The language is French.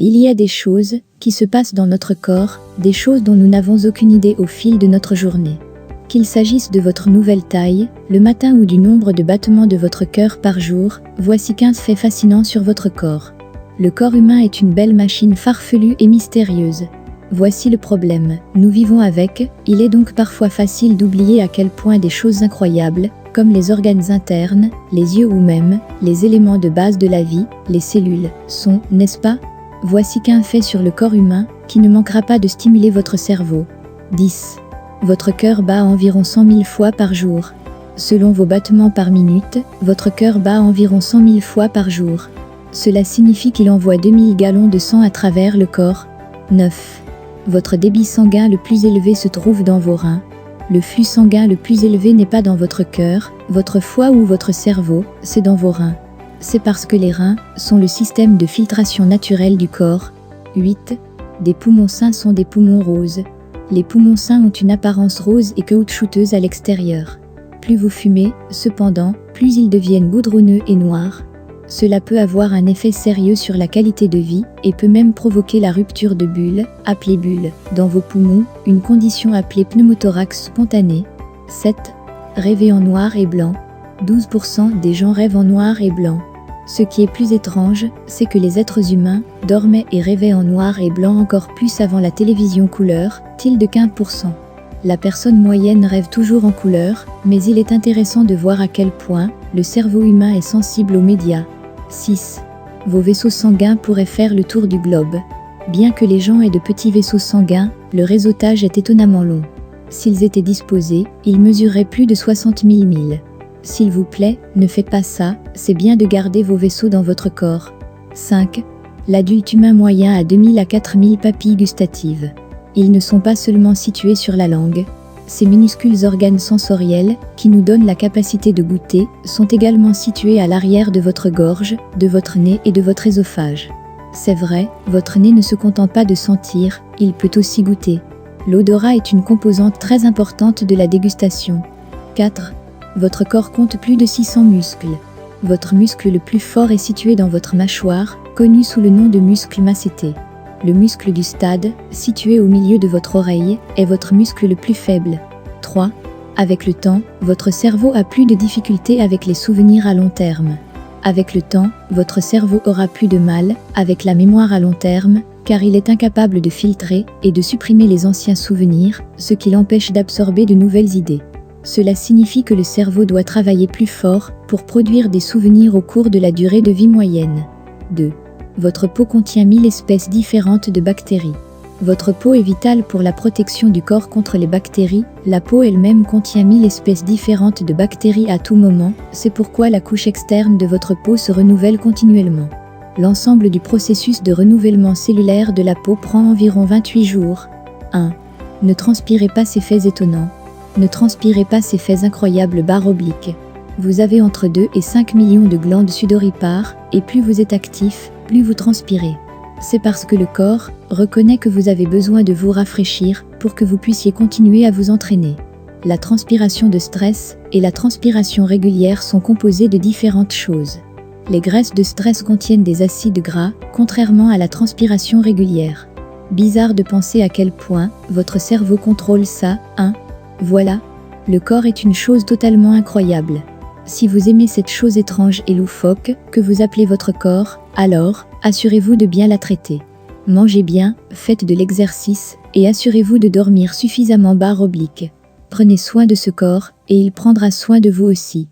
Il y a des choses qui se passent dans notre corps, des choses dont nous n'avons aucune idée au fil de notre journée. Qu'il s'agisse de votre nouvelle taille, le matin ou du nombre de battements de votre cœur par jour, voici 15 faits fascinants sur votre corps. Le corps humain est une belle machine farfelue et mystérieuse. Voici le problème, nous vivons avec, il est donc parfois facile d'oublier à quel point des choses incroyables, comme les organes internes, les yeux ou même, les éléments de base de la vie, les cellules, sont, n'est-ce pas? Voici qu'un fait sur le corps humain, qui ne manquera pas de stimuler votre cerveau. 10. Votre cœur bat environ 100 000 fois par jour. Selon vos battements par minute, votre cœur bat environ 100 000 fois par jour. Cela signifie qu'il envoie 2000 gallons de sang à travers le corps. 9. Votre débit sanguin le plus élevé se trouve dans vos reins. Le flux sanguin le plus élevé n'est pas dans votre cœur, votre foie ou votre cerveau, c'est dans vos reins. C'est parce que les reins sont le système de filtration naturel du corps. 8. Des poumons sains sont des poumons roses. Les poumons sains ont une apparence rose et caoutchouteuse à l'extérieur. Plus vous fumez, cependant, plus ils deviennent goudronneux et noirs. Cela peut avoir un effet sérieux sur la qualité de vie et peut même provoquer la rupture de bulles, appelée bulle, dans vos poumons, une condition appelée pneumothorax spontané. 7. Rêver en noir et blanc. 12% des gens rêvent en noir et blanc. Ce qui est plus étrange, c'est que les êtres humains dormaient et rêvaient en noir et blanc encore plus avant la télévision couleur, de 15%. La personne moyenne rêve toujours en couleur, mais il est intéressant de voir à quel point le cerveau humain est sensible aux médias. 6. Vos vaisseaux sanguins pourraient faire le tour du globe. Bien que les gens aient de petits vaisseaux sanguins, le réseautage est étonnamment long. S'ils étaient disposés, ils mesureraient plus de 60 000 milles. S'il vous plaît, ne faites pas ça, c'est bien de garder vos vaisseaux dans votre corps. 5. L'adulte humain moyen a 2000 à 4000 papilles gustatives. Ils ne sont pas seulement situés sur la langue. Ces minuscules organes sensoriels, qui nous donnent la capacité de goûter, sont également situés à l'arrière de votre gorge, de votre nez et de votre œsophage. C'est vrai, votre nez ne se contente pas de sentir, il peut aussi goûter. L'odorat est une composante très importante de la dégustation. 4. Votre corps compte plus de 600 muscles. Votre muscle le plus fort est situé dans votre mâchoire, connu sous le nom de muscle massété. Le muscle du stade, situé au milieu de votre oreille, est votre muscle le plus faible. 3. Avec le temps, votre cerveau a plus de difficultés avec les souvenirs à long terme. Avec le temps, votre cerveau aura plus de mal avec la mémoire à long terme, car il est incapable de filtrer et de supprimer les anciens souvenirs, ce qui l'empêche d'absorber de nouvelles idées. Cela signifie que le cerveau doit travailler plus fort pour produire des souvenirs au cours de la durée de vie moyenne. 2. Votre peau contient 1000 espèces différentes de bactéries. Votre peau est vitale pour la protection du corps contre les bactéries. La peau elle-même contient 1000 espèces différentes de bactéries à tout moment, c'est pourquoi la couche externe de votre peau se renouvelle continuellement. L'ensemble du processus de renouvellement cellulaire de la peau prend environ 28 jours. 1. Ne transpirez pas ces faits étonnants. Ne transpirez pas ces faits incroyables /. Vous avez entre 2 et 5 millions de glandes sudoripares, et plus vous êtes actif, plus vous transpirez. C'est parce que le corps reconnaît que vous avez besoin de vous rafraîchir pour que vous puissiez continuer à vous entraîner. La transpiration de stress et la transpiration régulière sont composées de différentes choses. Les graisses de stress contiennent des acides gras, contrairement à la transpiration régulière. Bizarre de penser à quel point votre cerveau contrôle ça, hein? Voilà, le corps est une chose totalement incroyable. Si vous aimez cette chose étrange et loufoque que vous appelez votre corps, alors, assurez-vous de bien la traiter. Mangez bien, faites de l'exercice, et assurez-vous de dormir suffisamment /. Prenez soin de ce corps, et il prendra soin de vous aussi.